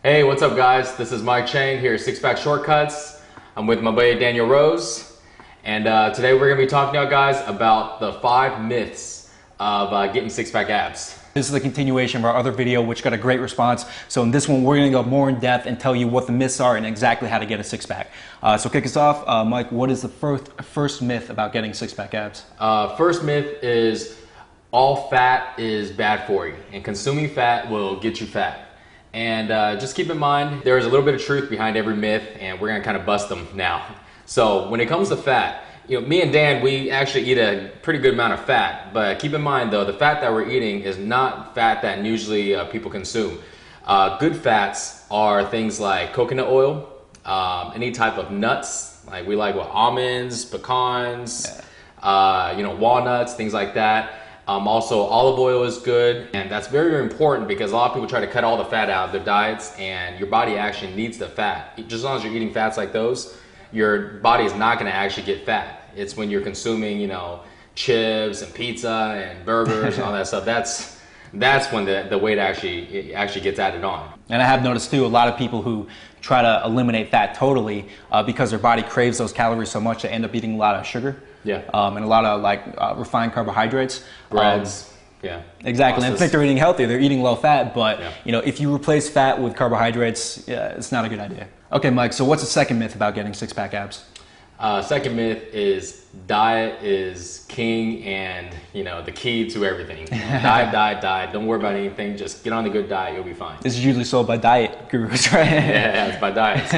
Hey, what's up guys? This is Mike Chang here at Six Pack Shortcuts. I'm with my buddy Daniel Rose. And today we're going to be talking to you guys about the 5 myths of getting six-pack abs. This is the continuation of our other video, which got a great response. So in this one, we're going to go more in depth and tell you what the myths are and exactly how to get a six-pack. So kick us off, Mike, what is the first myth about getting six-pack abs? First myth is all fat is bad for you, and consuming fat will get you fat. And just keep in mind, there is a little bit of truth behind every myth, and we're gonna kind of bust them now. So when it comes to fat, me and Dan, we actually eat a pretty good amount of fat, but keep in mind though, the fat that we're eating is not fat that usually people consume. Good fats are things like coconut oil, any type of nuts, like we like almonds, pecans, walnuts, things like that. Also, olive oil is good, and that's very, very important because a lot of people try to cut all the fat out of their diets, and your body actually needs the fat. Just as long as you're eating fats like those, your body is not going to actually get fat. It's when you're consuming, chips and pizza and burgers and all that stuff. That's when the weight actually gets added on. And I have noticed too, a lot of people who try to eliminate fat totally because their body craves those calories so much, they end up eating a lot of sugar. Yeah. And a lot of refined carbohydrates. Breads. Yeah. Exactly. And I think they're eating healthy. They're eating low fat, but yeah. If you replace fat with carbohydrates, it's not a good idea. Okay, Mike. So what's the second myth about getting six-pack abs? Second myth is diet is king and the key to everything. Diet. Don't worry about anything. Just get on a good diet. You'll be fine. This is usually sold by diet gurus, right? Yeah, it's by diets.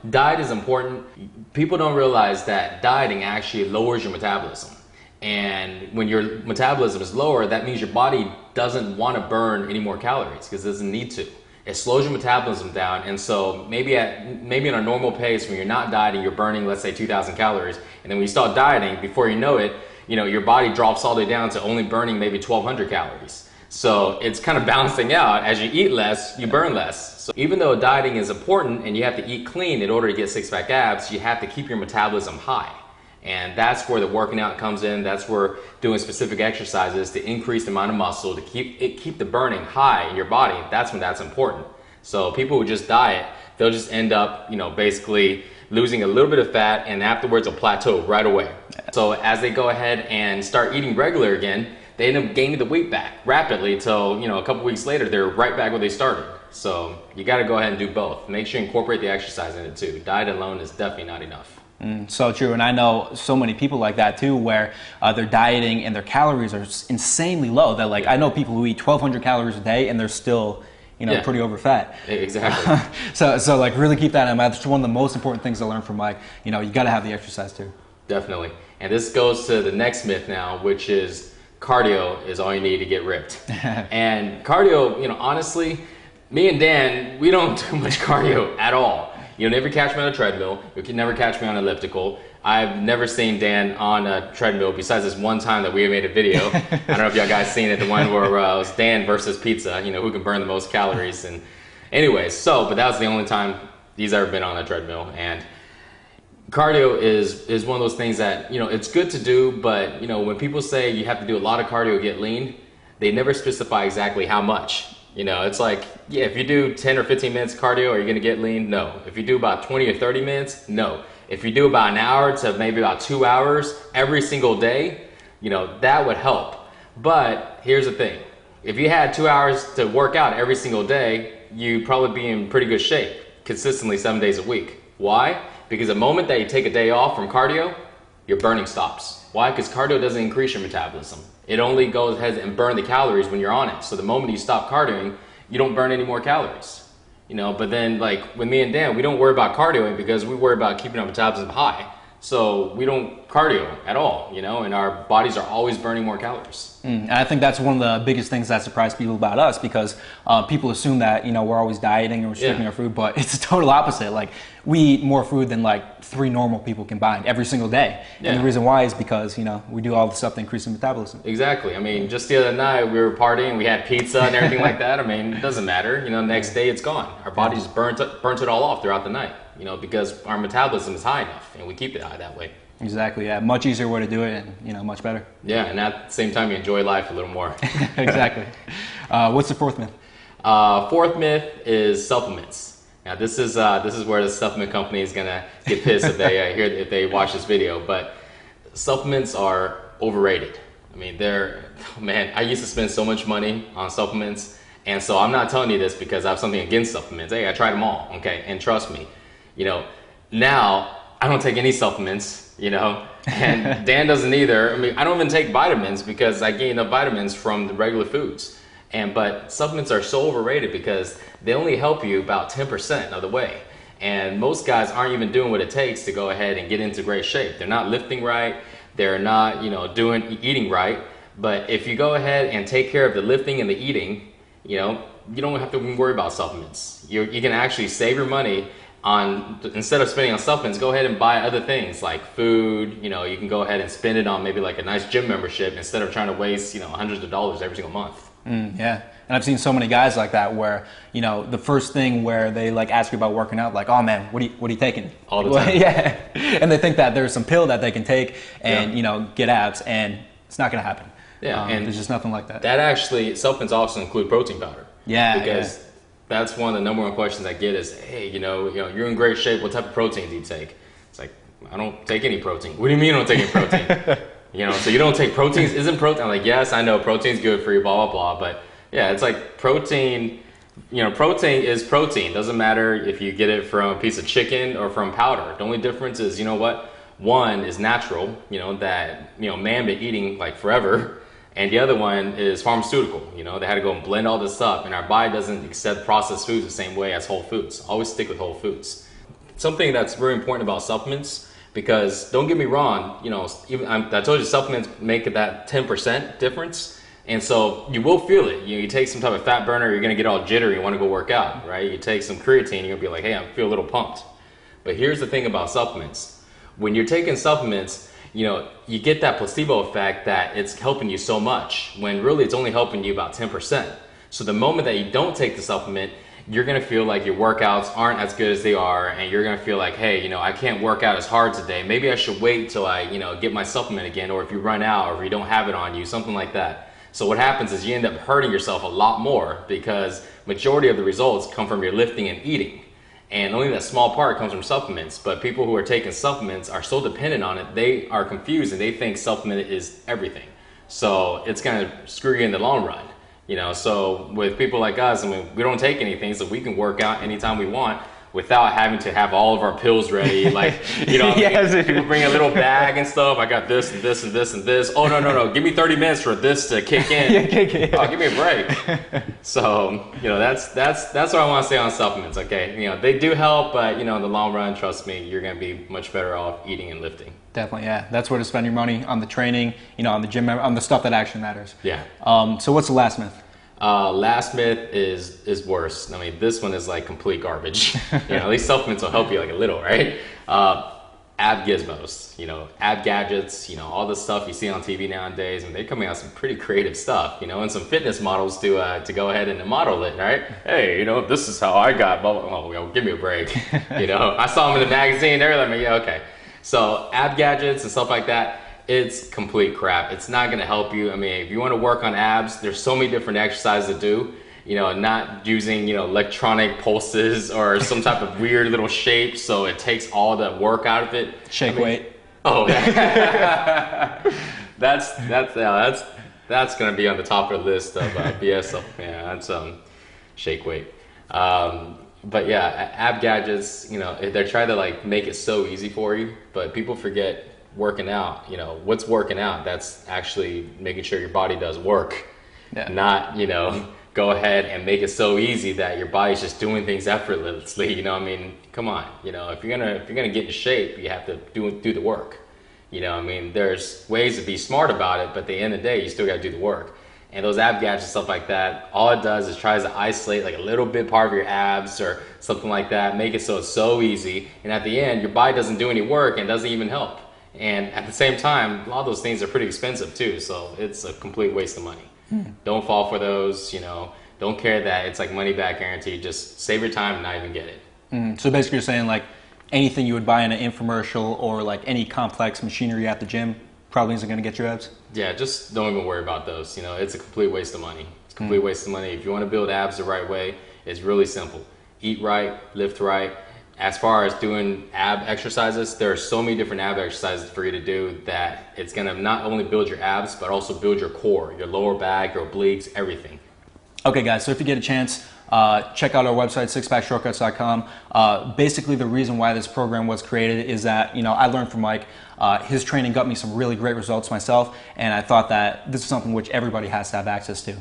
Diet is important. People don't realize that dieting actually lowers your metabolism. And when your metabolism is lower, that means your body doesn't want to burn any more calories because it doesn't need to. It slows your metabolism down, and so maybe in a normal pace when you're not dieting, you're burning, let's say, 2,000 calories, and then when you start dieting, before you know it, your body drops all the way down to only burning maybe 1,200 calories. So it's kind of balancing out. As you eat less, you burn less. So even though dieting is important and you have to eat clean in order to get six-pack abs, you have to keep your metabolism high. And that's where the working out comes in. That's where doing specific exercises to increase the amount of muscle, to keep the burning high in your body. That's when that's important. So people who just diet, they'll just end up, basically losing a little bit of fat, and afterwards a plateau right away. So as they go ahead and start eating regular again, they end up gaining the weight back rapidly till, a couple weeks later, they're right back where they started. So you got to go ahead and do both. Make sure you incorporate the exercise in it too. Diet alone is definitely not enough. So true, and I know so many people like that too, where they're dieting and their calories are insanely low. That I know people who eat 1,200 calories a day and they're still, pretty over fat. Exactly. So really keep that in mind. That's one of the most important things to learn from Mike. You got to have the exercise too. Definitely. And this goes to the next myth now, which is cardio is all you need to get ripped. And cardio, honestly, me and Dan, we don't do much cardio at all. You'll never catch me on a treadmill. You can never catch me on an elliptical. I've never seen Dan on a treadmill besides this one time that we made a video. I don't know if y'all guys seen it, the one where it was Dan versus pizza, who can burn the most calories. And anyways, but that was the only time he's ever been on a treadmill. And cardio is one of those things that, it's good to do, but when people say you have to do a lot of cardio to get lean, they never specify exactly how much. It's like, yeah, if you do 10 or 15 minutes cardio, are you going to get lean? No. If you do about 20 or 30 minutes, no. If you do about an hour to maybe about 2 hours every single day, that would help. But here's the thing. If you had 2 hours to work out every single day, you'd probably be in pretty good shape consistently 7 days a week. Why? Because the moment that you take a day off from cardio, your burning stops. Why? Because cardio doesn't increase your metabolism. It only goes ahead and burn the calories when you're on it. So the moment you stop cardioing, you don't burn any more calories. But then with me and Dan, we don't worry about cardioing because we worry about keeping our metabolism high. So we don't cardio at all, and our bodies are always burning more calories. And I think that's one of the biggest things that surprise people about us because people assume that, we're always dieting and restricting our food, but it's the total opposite. We eat more food than 3 normal people combined every single day. Yeah. And the reason why is because, we do all the stuff to increase the metabolism. Exactly. Just the other night we were partying, we had pizza and everything like that. It doesn't matter. Next day it's gone. Our bodies burnt it all off throughout the night, because our metabolism is high enough and we keep it high that way. Exactly, yeah. Much easier way to do it and, much better. Yeah, and at the same time you enjoy life a little more. Exactly. What's the fourth myth? Fourth myth is supplements. Now this is where the supplement company is gonna get pissed if they watch this video. But supplements are overrated. I mean, man, I used to spend so much money on supplements, and so I'm not telling you this because I have something against supplements. Hey, I tried them all, okay? And trust me, now I don't take any supplements, and Dan doesn't either. I mean, I don't even take vitamins because I gain enough vitamins from the regular foods. But supplements are so overrated because they only help you about 10% of the way. And most guys aren't even doing what it takes to go ahead and get into great shape. They're not lifting right. They're not, eating right. But if you go ahead and take care of the lifting and the eating, you don't have to worry about supplements. You can actually save your money instead of spending on supplements, go ahead and buy other things like food. You can go ahead and spend it on maybe like a nice gym membership instead of trying to waste, hundreds of dollars every single month. Yeah. And I've seen so many guys like that where, the first thing where they like ask you about working out, like, oh man, what are you taking? All the time. Yeah. And they think that there's some pill that they can take and, get abs, and it's not going to happen. Yeah. And there's just nothing like that. Supplements also include protein powder. Yeah. Because that's one of the number one questions I get is, hey, you're in great shape. What type of protein do you take? It's like, I don't take any protein. What do you mean you don't take any protein? So you don't take proteins? Isn't protein? I'm like, yes, I know protein's good for you, blah, blah, blah. But yeah, it's like protein, protein is protein. Doesn't matter if you get it from a piece of chicken or from powder. The only difference is, one is natural, that, man been eating like forever. And the other one is pharmaceutical. They had to go and blend all this up. And our body doesn't accept processed foods the same way as whole foods. Always stick with whole foods. Something that's very important about supplements, because don't get me wrong, I told you supplements make that 10% difference. And so you will feel it. You take some type of fat burner, you're going to get all jittery and want to go work out, right? You take some creatine, you're going to be like, hey, I feel a little pumped. But here's the thing about supplements. When you're taking supplements, you get that placebo effect that it's helping you so much, when really it's only helping you about 10%. So the moment that you don't take the supplement, you're going to feel like your workouts aren't as good as they are, and you're going to feel like, hey, I can't work out as hard today. Maybe I should wait till I, get my supplement again, or if you run out, or if you don't have it on you, something like that. So what happens is you end up hurting yourself a lot more because majority of the results come from your lifting and eating. And only that small part comes from supplements. But people who are taking supplements are so dependent on it, they are confused and they think supplement is everything. So it's going to screw you in the long run. So with people like us, we don't take anything, so we can work out anytime we want without having to have all of our pills ready. Like, Yes. People bring a little bag and stuff. I got this and this and this and this. Oh, no. Give me 30 minutes for this to kick in. Oh, give me a break. So, that's what I want to say on supplements, okay? They do help, but, in the long run, trust me, you're going to be much better off eating and lifting. Definitely, yeah. That's where to spend your money, on the training, on the gym, on the stuff that actually matters. Yeah. So what's the last myth? Last myth is worse. I mean, this one is like complete garbage. At least supplements will help you like a little, right? Ab gizmos, ab gadgets, all the stuff you see on TV nowadays, and they're coming out some pretty creative stuff, and some fitness models to go ahead and model it, right? Hey, this is how I got, blah, blah, blah. Oh, give me a break. I saw them in the magazine, they're like, yeah, okay. So ab gadgets and stuff like that, it's complete crap. It's not gonna help you. I mean, if you wanna work on abs, there's so many different exercises to do. Not using, electronic pulses or some type of weird little shape, so it takes all the work out of it. Shake weight. Oh, that's gonna be on the top of the list of BS. Yeah, that's shake weight. But yeah, ab gadgets, they're trying to like make it so easy for you, but people forget working out. What's working out? That's actually making sure your body does work, not, go ahead and make it so easy that your body's just doing things effortlessly. Come on, if you're gonna get in shape, you have to do the work. There's ways to be smart about it, but at the end of the day, you still gotta do the work. And those ab gadgets and stuff like that, all it does is tries to isolate like a little bit part of your abs or something like that, make it so it's so easy. And at the end, your body doesn't do any work and doesn't even help. And at the same time, a lot of those things are pretty expensive too. So it's a complete waste of money. Don't fall for those, don't care that it's like money back guarantee. Just save your time and not even get it. So basically you're saying like anything you would buy in an infomercial or like any complex machinery at the gym probably isn't going to get your abs? Yeah, just don't even worry about those. It's a complete waste of money. It's a complete waste of money. If you want to build abs the right way, it's really simple. Eat right, lift right. As far as doing ab exercises, there are so many different ab exercises for you to do that it's gonna not only build your abs, but also build your core, your lower back, your obliques, everything. Okay guys, so if you get a chance, check out our website, sixpackshortcuts.com. Basically the reason why this program was created is that, I learned from Mike. His training got me some really great results myself, and I thought that this is something which everybody has to have access to.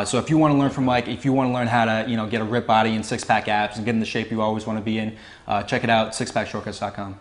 So if you want to learn from Mike, if you want to learn how to get a ripped body and six-pack abs and get in the shape you always want to be in, check it out, sixpackshortcuts.com.